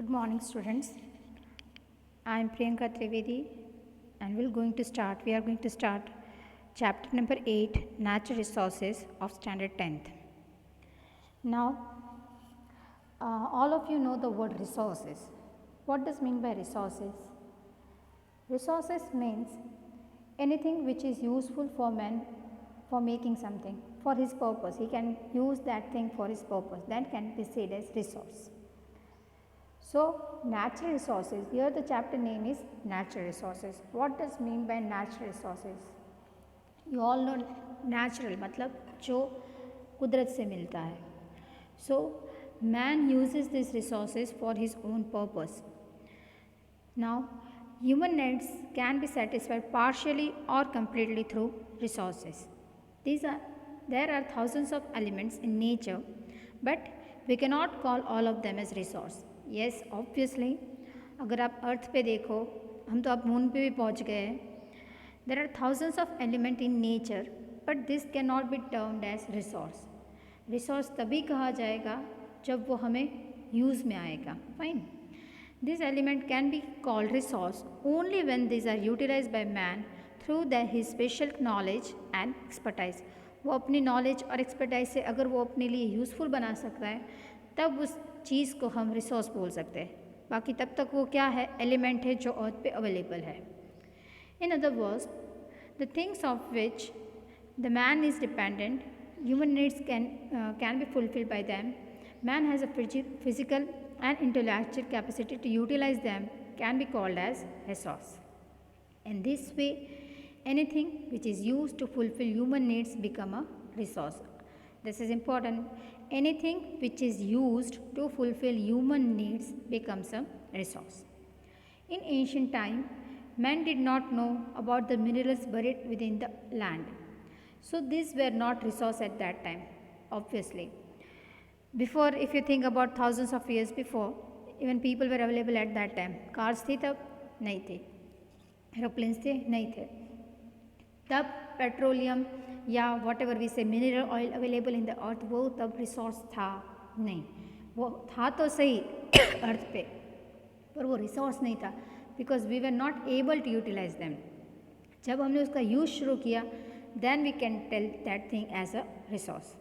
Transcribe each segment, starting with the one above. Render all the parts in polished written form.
Good morning, students. I am Priyanka Trivedi, and we are going to start chapter number 8, Natural Resources of Standard 10th. Now, all of you know the word resources. What does mean by resources? Resources means anything which is useful for man for making something for his purpose. He can use that thing for his purpose. That can be said as resource. So, natural resources, here the chapter name is natural resources. What does mean by natural resources? You all know natural मतलब जो कुदरत से मिलता है. So, man uses these resources for his own purpose. Now, human needs can be satisfied partially or completely through resources. There are thousands of elements in nature, but we cannot call all of them as resource. Yes, obviously, अगर आप अर्थ पे देखो, हम तो अब moon पे भी पहुंच गए हैं. There are thousands of elements in nature, but this cannot be termed as resource. Resource तभी कहा जाएगा जब वो हमें यूज़ में आएगा. Fine. This element can be called resource only when these are utilized by man through his special knowledge and expertise. वो अपनी नॉलेज और एक्सपर्टाइज से अगर वो अपने लिए यूज़फुल बना सकता है तब उस चीज़ को हम रिसोर्स बोल सकते हैं. बाकी तब तक वो क्या है, एलिमेंट है जो अर्थ पे अवेलेबल है. In other words, the things of which the man is dependent, human needs can be fulfilled by them. Man has a physical and intellectual capacity to utilize them can be called as resource. In this way, anything which is used to fulfill human needs become a resource. This is important. Anything which is used to fulfill human needs becomes a resource. In ancient time, men did not know about the minerals buried within the land. So these were not resources at that time, obviously. Before, if you think about thousands of years before, even people were available at that time. Cars थी तब नहीं थे, aeroplanes थे नहीं थे, तब petroleum या what ever we से mineral oil available in the earth वो तब रिसोर्स था नहीं. वो था तो सही अर्थ पे, पर वो रिसोर्स नहीं था because we were not able to utilise them. जब हमने उसका यूज़ शुरू किया, then we can tell that thing as a resource.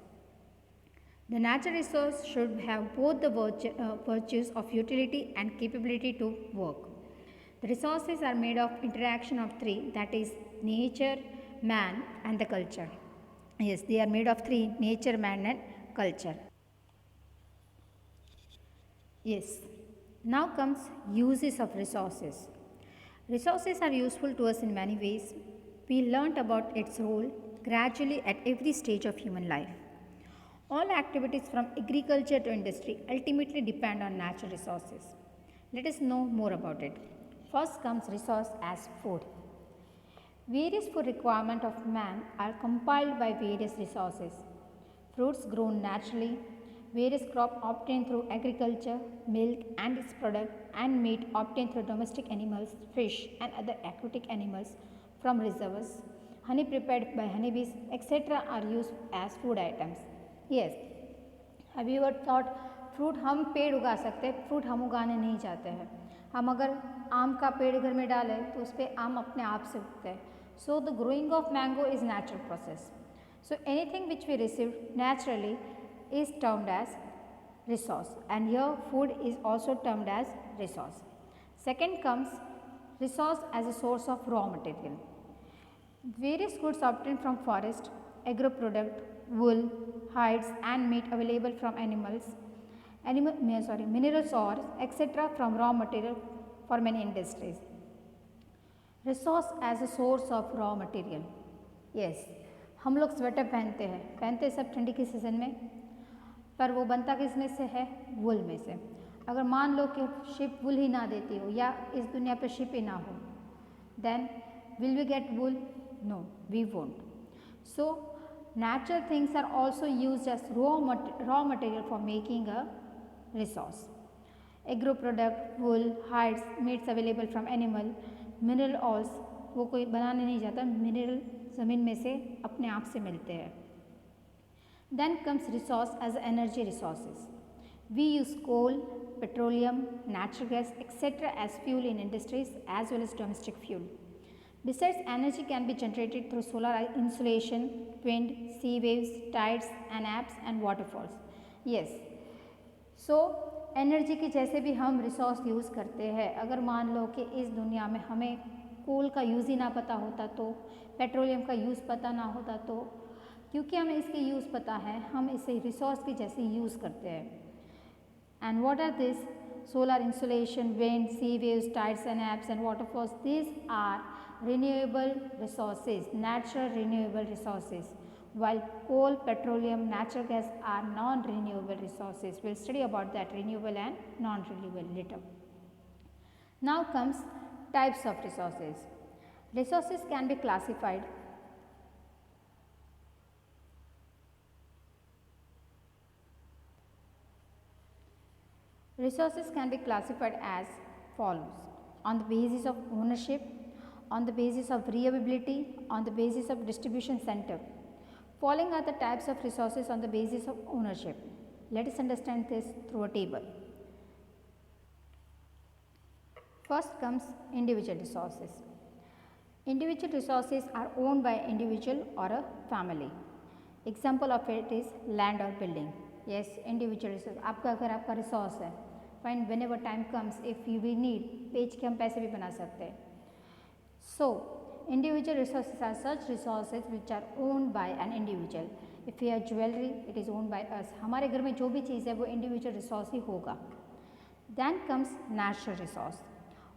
The natural resource should have both the virtues of utility and capability to work. The resources are made of interaction of three, that is nature, man and the culture. Yes, they are made of three, nature, man and culture. Yes, now comes uses of resources. Resources are useful to us in many ways. We learnt about its role gradually at every stage of human life. All activities from agriculture to industry ultimately depend on natural resources. Let us know more about it. First comes resource as food. Various food requirements of man are compiled by various resources. Fruits grown naturally, various crops obtained through agriculture, milk and its product, and meat obtained through domestic animals, fish and other aquatic animals from reservoirs, honey prepared by honeybees, etc. are used as food items. Yes, have you ever thought fruit हम पेड़ उगा सकते हैं, fruit हम उगाने नहीं चाहते हैं. हम अगर आम का पेड़ घर में डालें तो उस पर आम अपने आप से उगते हैं. So the growing of mango is natural process. So anything which we receive naturally is termed as resource, and here food is also termed as resource. Second comes resource as a source of raw material. Various goods obtained from forest, agro product, wool, hides and meat available from minerals ores, etc. from raw material for many industries. Resource as a source of raw material. Yes, हम लोग sweater पहनते सब ठंडी के season में, पर वो बनता किस में से है, वुल में से. अगर मान लो कि शिप वुल ही ना देती हो या इस दुनिया पर शिप ही ना हो, then will we get wool? No, we won't. So natural things are also used as raw material for making a resource. Agro product, wool, hides, meats available from animal, mineral oils, वो कोई बनाने नहीं जाता, mineral ज़मीन में से अपने आप से मिलते हैं. Then comes resource as energy resources. We use coal, petroleum, natural gas, etc. as fuel in industries as well as domestic fuel. Besides, energy can be generated through solar insolation, wind, sea waves, tides, and apps and waterfalls. Yes, so energy की जैसे भी हम resource use करते हैं, अगर मान लो कि इस दुनिया में हमें कोल का यूज़ ही ना पता होता तो, पेट्रोलियम का यूज़ पता ना होता तो, क्योंकि हमें इसके यूज़ पता है, हम इसे रिसोर्स की जैसे यूज़ करते हैं. And what are these? Solar insolation, wind, sea waves, tides and apps and waterfalls. These are renewable resources, natural renewable resources. While coal, petroleum, natural gas are non-renewable resources. We'll study about that renewable and non-renewable later. Now comes types of resources. Resources can be classified as follows: on the basis of ownership, on the basis of reliability, on the basis of distribution center. Following are the types of resources on the basis of ownership. Let us understand this through a table. First comes individual resources. Individual resources are owned by individual or a family. Example of it is land or building. Yes, individual resource. आपका घर आपका resource है. Fine, whenever time comes, if you will need, बेच के हम पैसे भी बना सकते हैं. So, individual resources are such resources which are owned by an individual. If we have jewelry, it is owned by us. हमारे घर में जो भी चीज़ है वो individual resource ही होगा. Then comes natural resource,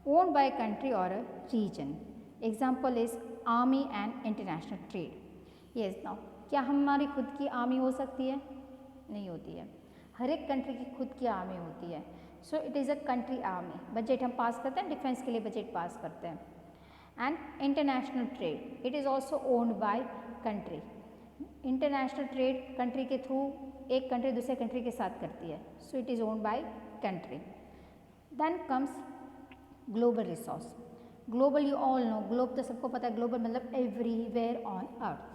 owned by a country or a region. Example is army and international trade. Yes, now क्या हमारी खुद की आर्मी हो सकती है? नहीं होती है. हर एक कंट्री की खुद की आर्मी होती है. So it is a country army. Budget हम पास करते हैं, डिफेंस के लिए बजट पास करते हैं. And international trade, it is also owned by country. International trade country के थ्रू एक कंट्री दूसरे कंट्री के साथ करती है. So it is owned by country. Then comes global resource. Global you all know, globe तो सबको पता है. ग्लोबल मतलब everywhere on earth.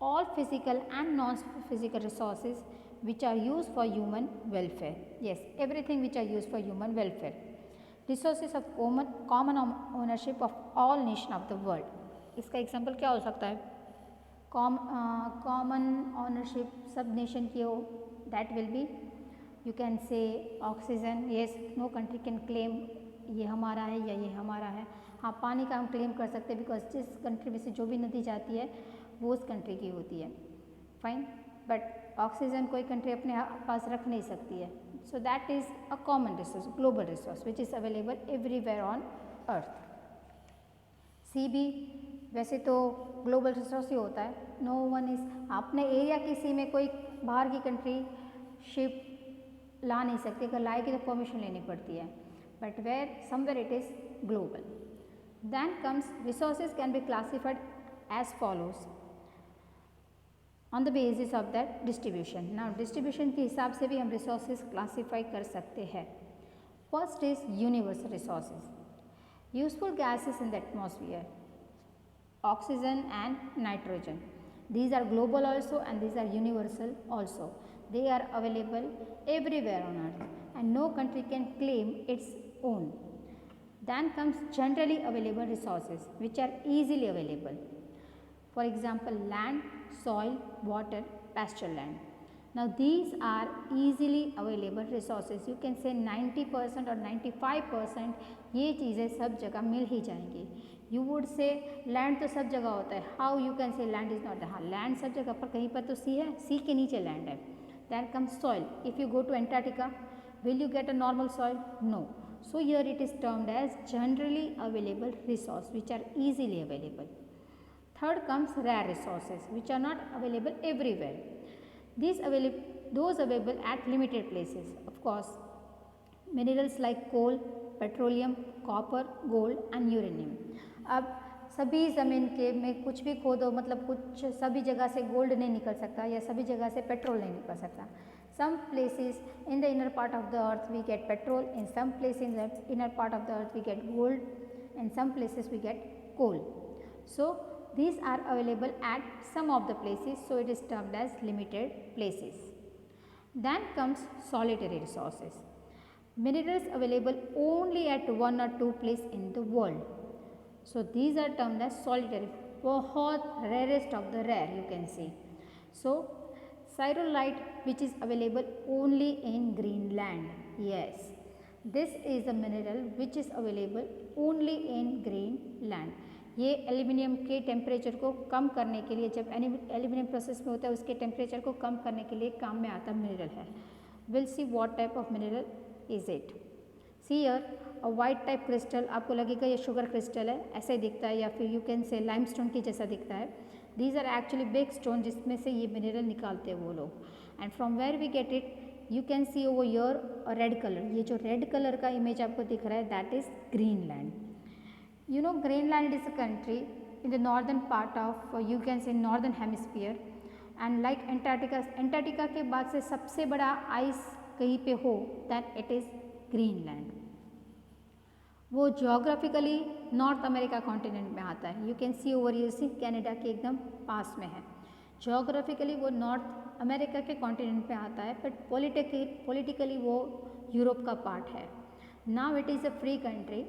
All physical and non-physical resources which are used for human welfare. Yes, everything which are used for human welfare. Resources of common ownership of all nations of the world. इसका example क्या हो सकता है? Common ownership सब nation की हो, that will be, you can say oxygen. Yes, no country can claim ये हमारा है या ये हमारा है. हाँ, पानी का हम क्लेम कर सकते हैं बिकॉज जिस कंट्री में से जो भी नदी जाती है वो उस कंट्री की होती है. फाइन, बट ऑक्सीजन कोई कंट्री अपने पास रख नहीं सकती है. So that is a common resource, global resource which is available everywhere on earth. Sea भी वैसे तो ग्लोबल रिसोर्स ही होता है. नो वन इज़, अपने एरिया की सी में कोई बाहर की कंट्री शिप ला नहीं सकती. अगर लाएगी तो परमिशन लेनी पड़ती है. But where somewhere it is global. Then comes resources can be classified as follows on the basis of that distribution. Now distribution के हिसाब से भी हम रिसोर्सेज क्लासीफाई कर सकते हैं. First is universal resources. Useful gases in the atmosphere, oxygen and nitrogen. These are global also and these are universal also. They are available everywhere on earth and no country can claim its own. Then comes generally available resources which are easily available. For example, land, soil, water, pasture land. Now these are easily available resources. You can say 90% or 95% ये चीज़ें सब जगह मिल ही जाएंगी. You would say land तो सब जगह होता है. How you can say land is not? हाँ, land सब जगह पर, कहीं पर तो सी है, सी के नीचे लैंड है. Then comes soil. If you go to Antarctica, will you get a normal soil? No. So here it is termed as generally available resource which are easily available. Third comes rare resources which are not available everywhere. Those available at limited places. Of course, minerals like coal, petroleum, copper, gold and uranium. अब सभी ज़मीन के में कुछ भी खोदो, मतलब कुछ सभी जगह से गोल्ड नहीं निकल सकता या सभी जगह से पेट्रोल नहीं निकल सकता. Some places in the inner part of the earth we get petrol, in some places in the inner part of the earth we get gold, in some places we get coal. So these are available at some of the places, so it is termed as limited places. Then comes solitary resources. Minerals available only at one or two places in the world. So these are termed as solitary, बहुत rarest of the rare you can see. So Cyrolite which is available only in Greenland. Yes, this is a mineral which is available only in Greenland. ये aluminium के temperature को कम करने के लिए, जब aluminium process में होता है उसके टेम्परेचर को कम करने के लिए काम में आता मिनरल है. Will see what type of mineral is it. See here a white type crystal, आपको लगेगा ये शुगर क्रिस्टल है, ऐसे दिखता है, या फिर यू कैन से लाइमस्टोन की जैसा दिखता है. These are actually big stone जिसमें से ये मिनरल निकालते हैं वो लोग. And from where we get it, you can see over your red colour. ये जो रेड कलर का इमेज आपको दिख रहा है that is Greenland. You know Greenland is a country in the northern part of you can say northern hemisphere and like Antarctica के बाद से सबसे बड़ा आइस कहीं पे हो then it is Greenland. वो जोग्राफिकली नॉर्थ अमेरिका कॉन्टिनेंट में आता है. You can see over you see Canada के एकदम पास में है. जोग्राफिकली वो नॉर्थ अमेरिका के कॉन्टिनेंट पे आता है बट पॉलिटिकली वो यूरोप का पार्ट है. Now it is a free country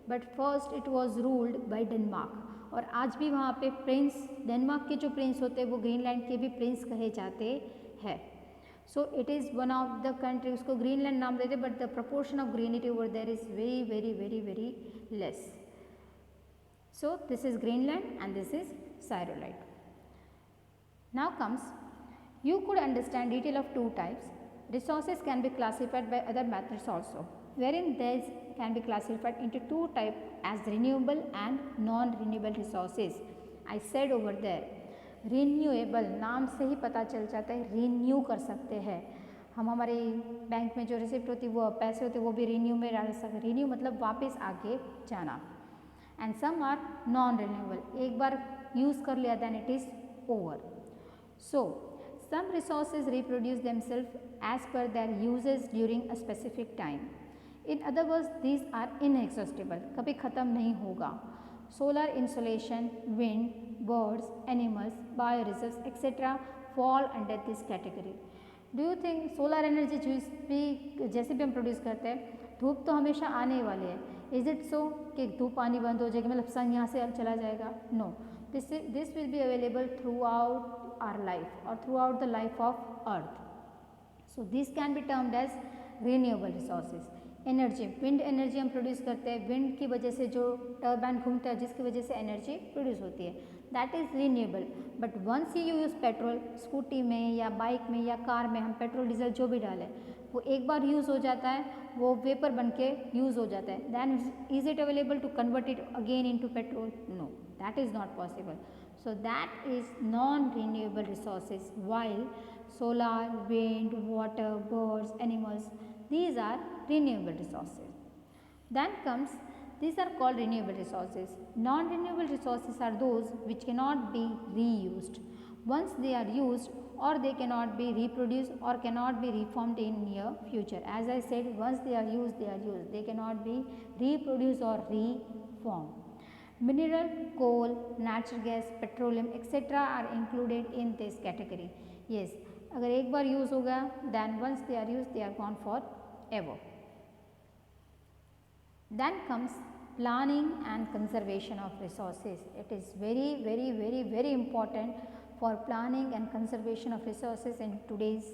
but first it was ruled by Denmark. और आज भी वहाँ पे प्रिंस, डेनमार्क के जो प्रिंस होते हैं वो ग्रीनलैंड के भी प्रिंस कहे जाते हैं. So it is one of the country, उसको ग्रीनलैंड नाम देते but the proportion of greenity over there is very very very very less. So this is Greenland and this is cyrolite. Now comes, you could understand detail of two types. Resources can be classified by other methods also, wherein these can be classified into two types as renewable and non-renewable resources. I said over there, renewable नाम से ही पता चल जाता है renew कर सकते हैं हम. हमारे बैंक में जो रिसिप्ट होती है वो पैसे होते हैं वो भी renew में डाल सकते. renew मतलब वापस आगे जाना. And some are non-renewable, एक बार यूज़ कर लिया then it is over. So, some resources reproduce themselves as per their uses during a specific time. In other words, these are inexhaustible, कभी ख़त्म नहीं होगा. Solar insolation, wind, birds, animals, bioreserves, etc. fall under this category. Do you think solar energy जैसे भी हम produce करते हैं, धूप तो हमेशा आने वाली है. Is it so कि धूप आनी बंद हो जाएगी, मतलब सन यहाँ से चला जाएगा? No. This will be available throughout our life or throughout the life of earth. So this can be termed as renewable resources. Energy, wind energy हम प्रोड्यूस करते हैं, विंड की वजह से जो टर्बाइन घूमता है जिसकी वजह से एनर्जी प्रोड्यूस होती है, that is renewable. But once you use petrol, scooty में या बाइक में या कार में हम पेट्रोल डीजल जो भी डालें वो एक बार यूज़ हो जाता है, वो वेपर बन के यूज़ हो जाता है. Then is it available to convert it again into petrol? No, that is not possible. So that is non-renewable resources, while solar, wind, water, birds, animals, these are renewable resources. Then comes, these are called renewable resources. Non-renewable resources are those which cannot be reused. Once they are used, or they cannot be reproduced or cannot be reformed in near future. As I said, once they are used, they are used. They cannot be reproduced or reformed. Mineral, coal, natural gas, petroleum, etc. are included in this category. Yes, अगर एक बार use हो गया then once they are used they are gone forever. Then comes planning and conservation of resources. It is very very very very important for planning and conservation of resources in today's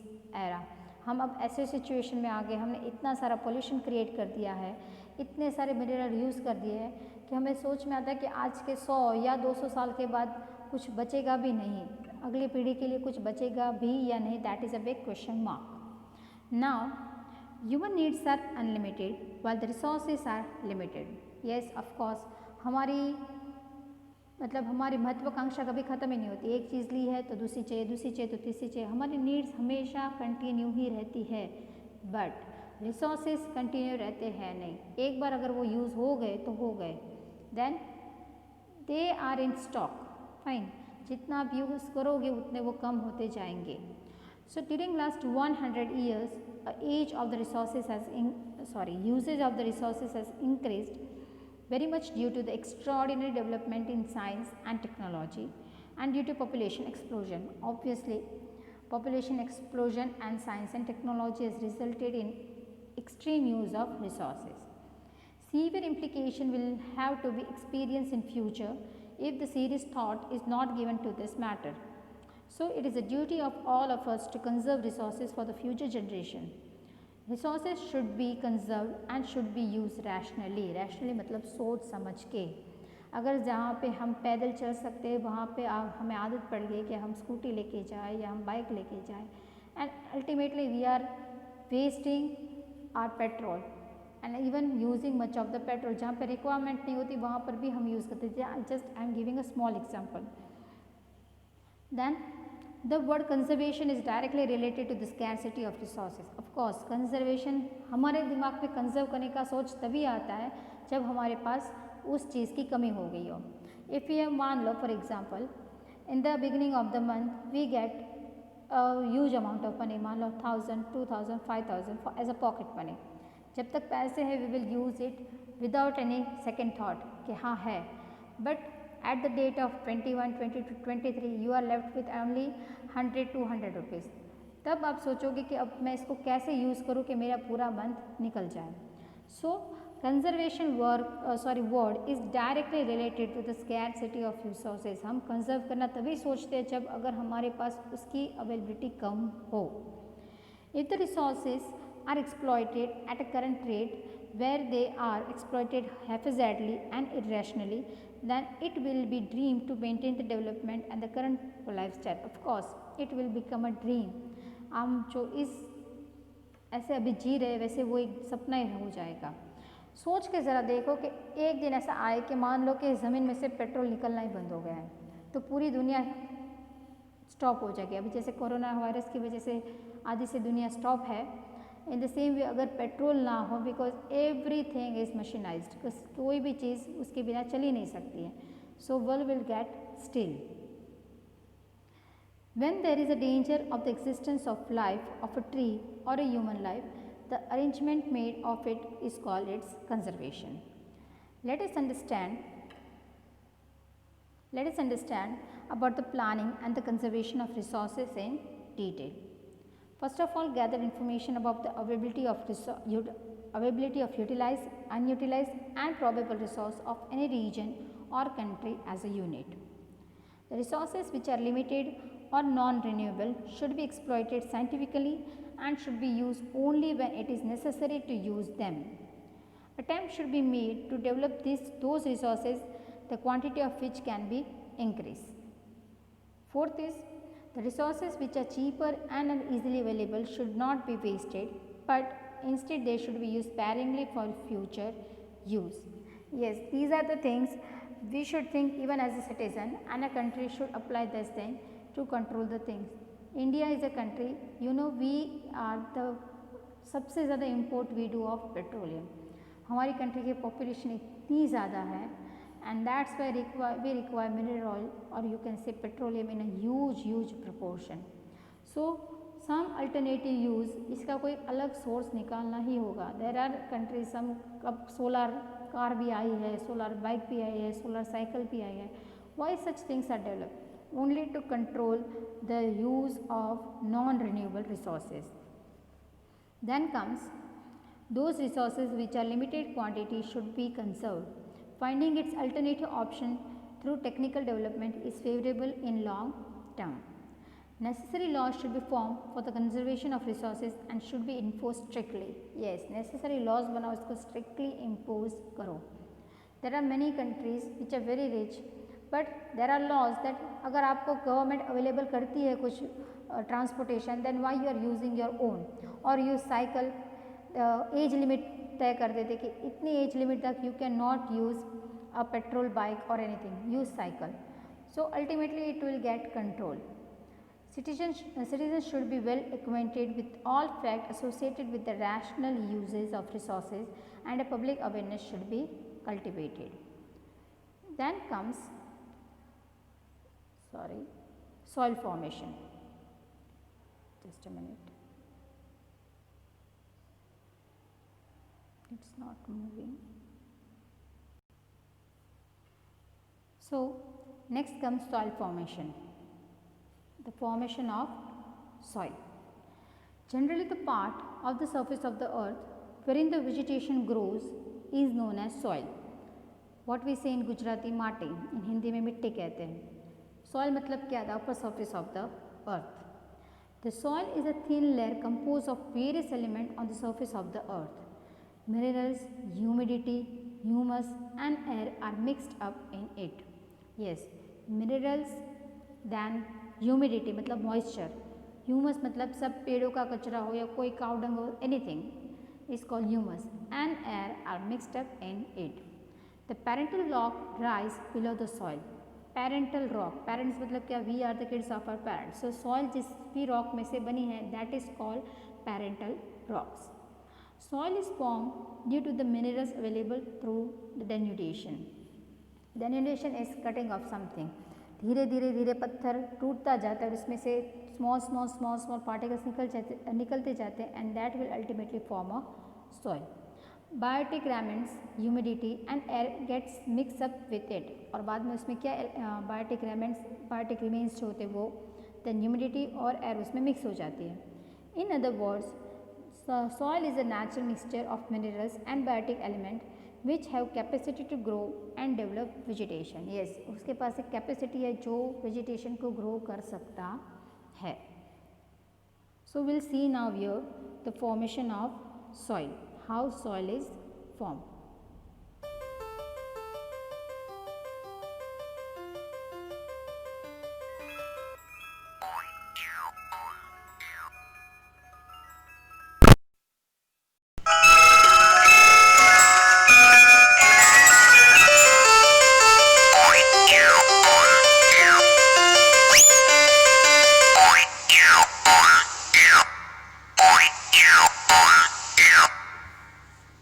era. हम अब ऐसे situation में आ गए, हमने इतना सारा pollution create कर दिया है, इतने सारे मिनरल यूज़ कर दिए हैं कि हमें सोच में आता है कि आज के 100 या 200 साल के बाद कुछ बचेगा भी नहीं, अगली पीढ़ी के लिए कुछ बचेगा भी या नहीं, that is a big question mark. Now human needs are unlimited while the resources are limited. Yes of course, हमारी महत्वाकांक्षा कभी ख़त्म ही नहीं होती. एक चीज़ ली है तो दूसरी चाहिए, दूसरी चाहिए तो तीसरी चाहिए. हमारी नीड्स हमेशा कंटिन्यू ही रहती है बट रिसोर्सेज कंटिन्यू रहते हैं नहीं. एक बार अगर वो यूज़ हो गए तो हो गए, then they are in stock. Fine, जितना आप यूज़ करोगे उतने वो कम होते जाएंगे. So during last 100 years age of the resources has usage of the resources has increased very much due to the extraordinary development in science and technology and due to population explosion. Obviously, population explosion and science and technology has resulted in extreme use of resources. Severe implication will have to be experienced in future if the serious thought is not given to this matter. So, it is a duty of all of us to conserve resources for the future generation. Resources should be conserved and should be used rationally. Rationally मतलब सोच समझ के. अगर जहाँ पे हम पैदल चल सकते हैं वहाँ पे हमें आदत पड़ गई कि हम स्कूटी लेके जाए या हम बाइक लेके जाए, and ultimately we are wasting our petrol and even using much of the petrol. जहाँ पे रिक्वायरमेंट नहीं होती वहाँ पर भी हम यूज़ करते हैं. Just I am giving a small example. Then the word conservation is directly related to the scarcity of resources. Of course conservation हमारे दिमाग में कंजर्व करने का सोच तभी आता है जब हमारे पास उस चीज़ की कमी हो गई हो. इफ़ यू मान लो for example in the beginning of the month we get huge amount of money, मान लो 1000, 2000, 5000 एज अ पॉकेट मनी. जब तक पैसे हैं we will use it without any second thought कि हाँ है. But at the date of 21, 22, 23 you are left with only 100, 200 rupees. तब आप सोचोगे कि अब मैं इसको कैसे यूज़ करूँ कि मेरा पूरा मंथ निकल जाए. So conservation word is directly related to the scarcity of resources. हम कंजर्व करना तभी सोचते हैं जब अगर हमारे पास उसकी अवेलेबिलिटी कम हो. If the resources are exploited at a current rate where they are exploited haphazardly and irrationally, then it will be dream to maintain the development and the current lifestyle. Of course it will become a dream. हम जो इस ऐसे अभी जी रहे वैसे वो एक सपना ही हो जाएगा. सोच के ज़रा देखो कि एक दिन ऐसा आए कि मान लो कि ज़मीन में से पेट्रोल निकलना ही बंद हो गया है तो पूरी दुनिया स्टॉप हो जाएगी. अभी जैसे कोरोना वायरस की वजह से आधी से दुनिया स्टॉप है. इन द सेम वे अगर पेट्रोल ना हो, बिकॉज एवरी थिंग इज़ मशीनाइज्ड, कोई भी चीज़ उसके बिना चल ही नहीं सकती है. So world will get still. When there is a danger of the existence of life of a tree or a human life, the arrangement made of it is called its conservation. Let us understand about the planning and the conservation of resources in detail. First of all, gather information about the availability of utilized, unutilized and probable resource of any region or country as a unit. The resources which are limited or non-renewable should be exploited scientifically and should be used only when it is necessary to use them. Attempts should be made to develop those resources, the quantity of which can be increased. Fourth is, the resources which are cheaper and are easily available should not be wasted, but instead they should be used sparingly for future use. Yes, these are the things we should think even as a citizen, and a country should apply this thing to control the things. India is a country, we are the सबसे ज़्यादा import we do of petroleum. हमारी country की population इतनी ज़्यादा है, and that's why we require mineral oil, or you can say petroleum, in a huge proportion. So some alternative use, इसका कोई अलग सोर्स निकालना ही होगा. There are countries, some अब सोलर कार भी आई है, सोलर बाइक भी आई है, सोलर साइकिल भी आई है. Why such things are developed? Only to control the use of non-renewable resources. Then comes those resources which are limited quantity should be conserved. Finding its alternative option through technical development is favorable in long term. Necessary laws should be formed for the conservation of resources and should be enforced strictly. Yes, necessary laws बनाओ, इसको strictly impose करो. There are many countries which are very rich, but there are laws that अगर आपको government available करती है कुछ transportation, then why you are using your own, or you cycle. Age limit तय कर देते कि इतनी एज लिमिट तक you can not use a petrol bike और anything, use cycle. So ultimately it will get control. Citizens should be well acquainted with all facts associated with the rational uses of resources, and a public awareness should be cultivated. Then comes soil formation. Just a minute. It's not moving. So next comes soil formation, the formation of soil. Generally the part of the surface of the earth wherein the vegetation grows is known as soil. What we say in Gujarati माटी, in Hindi में मिट्टी कहते हैं. Soil मतलब क्या? The upper surface of the earth. The soil is a thin layer composed of various elements on the surface of the earth. Minerals, humidity, humus and air are mixed up in it. Yes, minerals, then humidity मतलब moisture, humus मतलब सब पेड़ों का कचरा हो या कोई cow dung हो, anything is called humus, and air are mixed up in it. The parental rock rise below the soil. Parental rock, parents मतलब क्या? We are the kids of our parents. So soil जिस भी rock में से बनी है, that is called parental rocks. Soil is formed due to the minerals available through the denudation. Denudation is cutting of something. धीरे धीरे धीरे पत्थर टूटता जाता है और उसमें से small particles निकलते जाते हैं, and that will ultimately form a soil. Biotic remains, humidity and air gets mixed up with it. और बाद में उसमें क्या? biotic remains जो होते हैं वो then humidity और air उसमें mix हो जाती है. In other words, soil is a natural mixture of minerals and biotic elements which have capacity to grow and develop vegetation. Yes, उसके पास एक capacity है जो vegetation को grow कर सकता है. So we'll see now here the formation of soil. How soil is formed.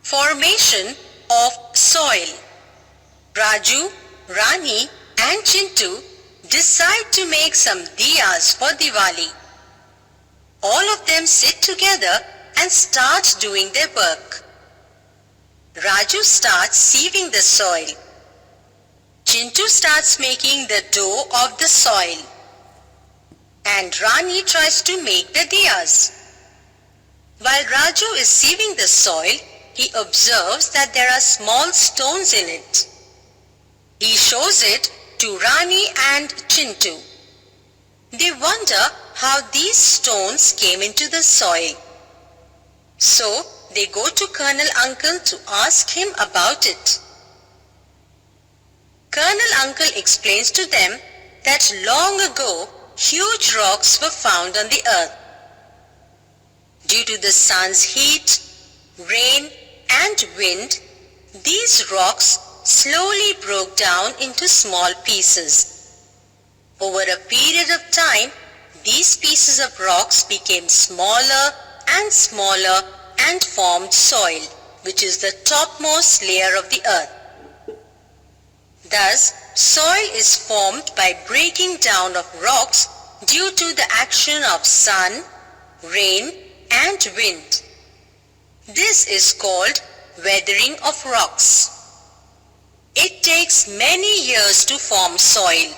Formation of soil. Raju, Rani and Chintu decide to make some diyas for Diwali. All of them sit together and start doing their work. Raju starts sieving the soil. Chintu starts making the dough of the soil. And Rani tries to make the diyas. While Raju is sieving the soil, he observes that there are small stones in it. He shows it to Rani and Chintu. They wonder how these stones came into the soil. So they go to Colonel Uncle to ask him about it. Colonel Uncle explains to them that long ago huge rocks were found on the earth. Due to the sun's heat, rain and wind, these rocks slowly broke down into small pieces. Over a period of time, these pieces of rocks became smaller and smaller and formed soil, which is the topmost layer of the earth. Thus, soil is formed by breaking down of rocks due to the action of sun, rain and wind. This is called weathering of rocks. It takes many years to form soil.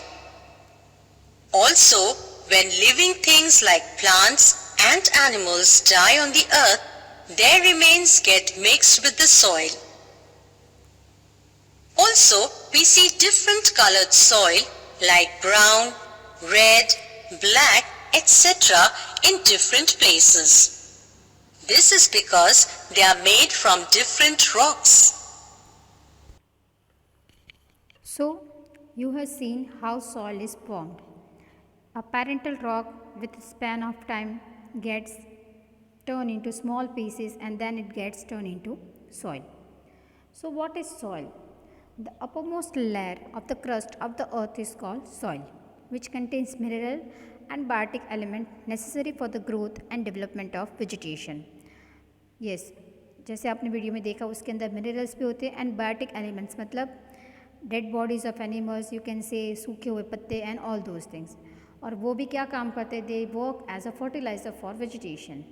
Also, when living things like plants and animals die on the earth, their remains get mixed with the soil. Also, we see different colored soil like brown, red, black, etc. in different places. This is because they are made from different rocks. So, you have seen how soil is formed. A parental rock with a span of time gets turned into small pieces and then it gets turned into soil. So, what is soil? The uppermost layer of the crust of the earth is called soil, which contains mineral and biotic element necessary for the growth and development of vegetation. Yes, जैसे आपने video में देखा उसके अंदर minerals भी होते हैं and biotic elements मतलब dead bodies of animals, you can से सूखे हुए पत्ते एंड ऑल दोज थिंग्स. और वो भी क्या काम करते हैं? They work as a fertiliser for vegetation.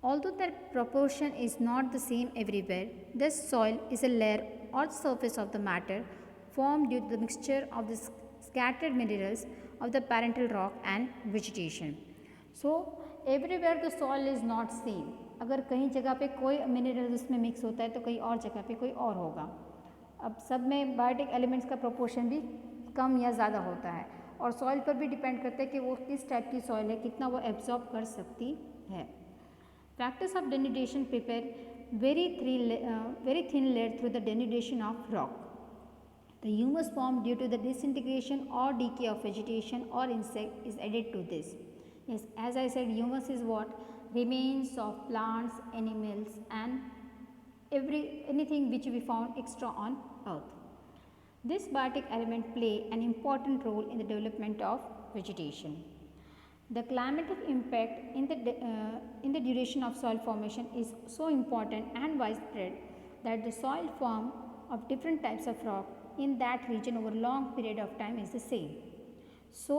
Although their proportion is not the same everywhere, this soil is a layer or surface of the matter formed due to the mixture of the scattered minerals of the parental rock and vegetation. So, everywhere the soil is not same. अगर कहीं जगह पे कोई mineral उसमें mix होता है तो कहीं और जगह पे कोई और होगा। अब सब में बायोटिक एलिमेंट्स का प्रोपोर्शन भी कम या ज़्यादा होता है और सॉइल पर भी डिपेंड करता है कि वो किस टाइप की सॉइल है, कितना वो एब्जॉर्ब कर सकती है। Practice of denudation prepare very thin layer through the denudation of rock. The humus formed due to the disintegration or decay of vegetation or insect is added to this. Yes, as I said, humus is what? Remains of plants, animals and anything which we found extra on earth. This biotic element play an important role in the development of vegetation. The climatic impact in the duration of soil formation is so important and widespread that the soil form of different types of rock in that region over long period of time is the same. So,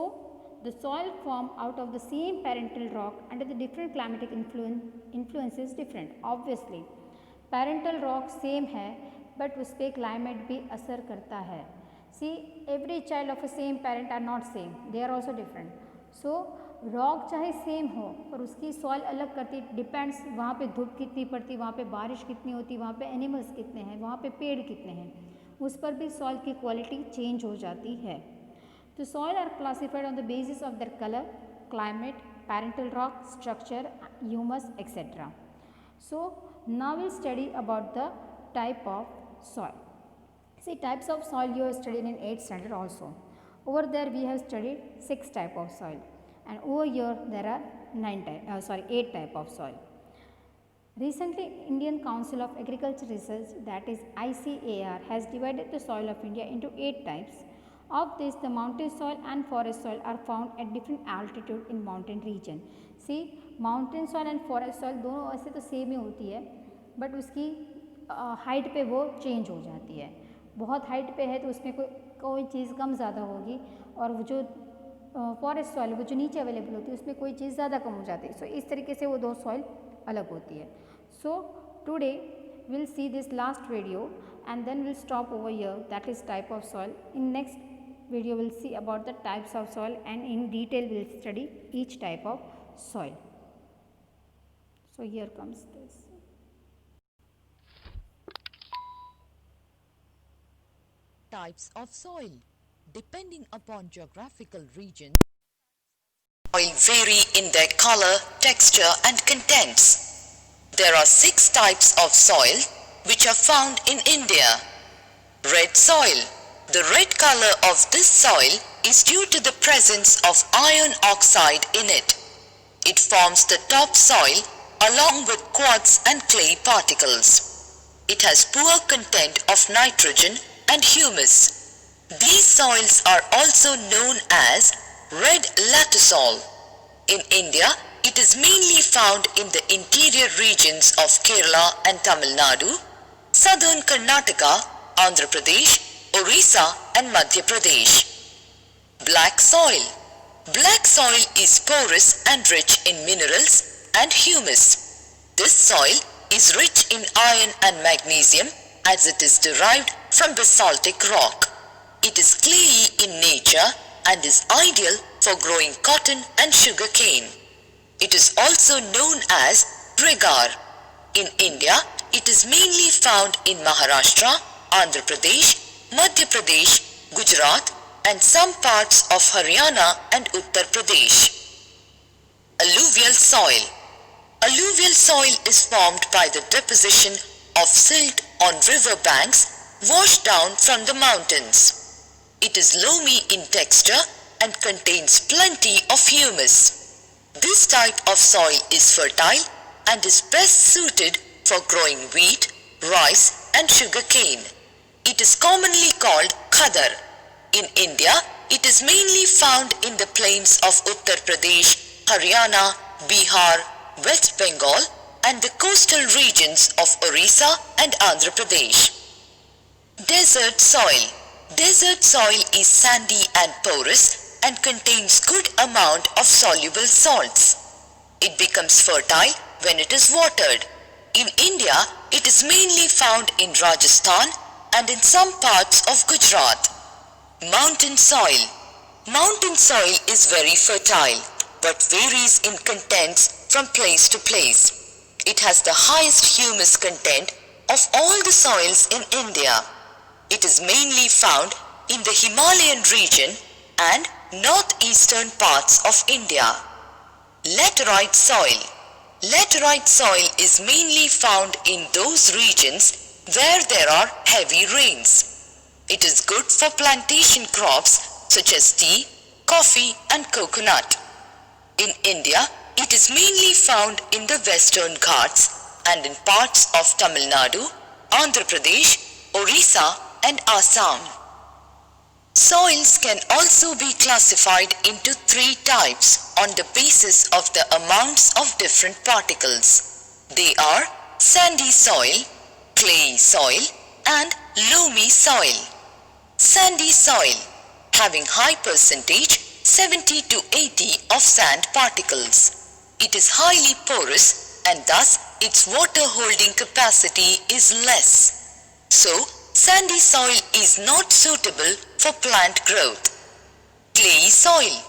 the soil formed out of the same parental rock under the different climatic influence is different. Obviously, parental rock same है but उस पर climate भी असर करता है. See, every child of a same parent are not same, they are also different. So, rock चाहे same हो पर उसकी सॉइल अलग करती, डिपेंड्स वहाँ पे धूप कितनी पड़ती, वहाँ पे बारिश कितनी होती, वहाँ पे एनिमल्स कितने हैं, वहाँ पे पेड़ कितने हैं, उस पर भी सॉइल की क्वालिटी चेंज हो जाती है. तो soil are classified on the basis of their colour, climate, parental rock structure, humus etcetera. So now will study about the type of soil. See, types of soil you have studied in 8th standard also. Over there we have studied 6 type of soil. And over here there are 8 type of soil. Recently, Indian Council of Agriculture Research, that is ICAR, has divided the soil of India into 8 types. Of this, the mountain soil and forest soil are found at different altitude in mountain region. See, mountain soil and forest soil दोनों वैसे तो same ही होती है, but उसकी height पे वो change हो जाती है. बहुत हाइट पे है तो उसमें कोई चीज़ कम ज़्यादा होगी, और वो जो फॉरेस्ट सॉइल वो जो नीचे अवेलेबल होती है उसमें कोई चीज़ ज़्यादा कम हो जाती है. सो इस तरीके से वो दो सॉइल अलग होती है. So today will see this last video and then will stop over here, that is type of soil. In next video will see about the types of soil and in detail will study each type of soil. So here comes this. Types of soil. Depending upon geographical region, soil vary in their color, texture and contents. There are 6 types of soil which are found in India. Red soil. The red color of this soil is due to the presence of iron oxide in it. It forms the top soil along with quartz and clay particles. It has poor content of nitrogen and humus. These soils are also known as red latosol. In India, it is mainly found in the interior regions of Kerala and Tamil Nadu, southern Karnataka, Andhra Pradesh, Orissa and Madhya Pradesh. Black soil. Black soil is porous and rich in minerals and humus. This soil is rich in iron and magnesium as it is derived from basaltic rock. It is clayey in nature and is ideal for growing cotton and sugar cane. It is also known as regar. In India, it is mainly found in Maharashtra, Andhra Pradesh, Madhya Pradesh, Gujarat and some parts of Haryana and Uttar Pradesh. Alluvial soil. Alluvial soil is formed by the deposition of silt on river banks washed down from the mountains. It is loamy in texture and contains plenty of humus. This type of soil is fertile and is best suited for growing wheat, rice and sugar cane. It is commonly called khadar. In India, it is mainly found in the plains of Uttar Pradesh, Haryana, Bihar, West Bengal and the coastal regions of Orissa and Andhra Pradesh. Desert soil. Desert soil is sandy and porous and contains good amount of soluble salts. It becomes fertile when it is watered. In India, it is mainly found in Rajasthan and in some parts of Gujarat. Mountain soil. Mountain soil is very fertile but varies in contents from place to place. It has the highest humus content of all the soils in India. It is mainly found in the Himalayan region and northeastern parts of India. Laterite soil. Laterite soil is mainly found in those regions where there are heavy rains. It is good for plantation crops such as tea, coffee and coconut. In India, it is mainly found in the Western Ghats and in parts of Tamil Nadu, Andhra Pradesh, Orissa and Assam. Soils can also be classified into three types on the basis of the amounts of different particles. They are sandy soil, clayey soil and loamy soil. Sandy soil, having high percentage 70 to 80 of sand particles. It is highly porous and thus its water holding capacity is less. So, sandy soil is not suitable for plant growth. Clayey soil.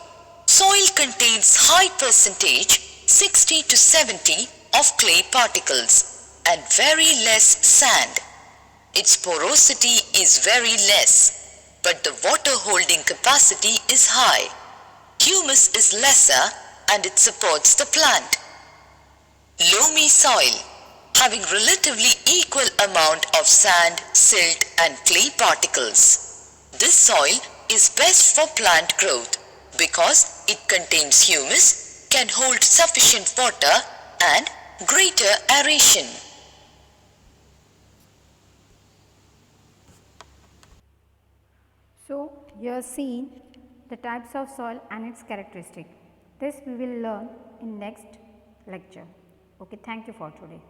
Soil contains high percentage 60 to 70 of clay particles and very less sand. Its porosity is very less, but the water holding capacity is high. Humus is lesser and it supports the plant. Loamy soil, having relatively equal amount of sand, silt and clay particles. This soil is best for plant growth because it contains humus, can hold sufficient water and greater aeration. So, you have seen the types of soil and its characteristic. This we will learn in next lecture. Okay, thank you for today.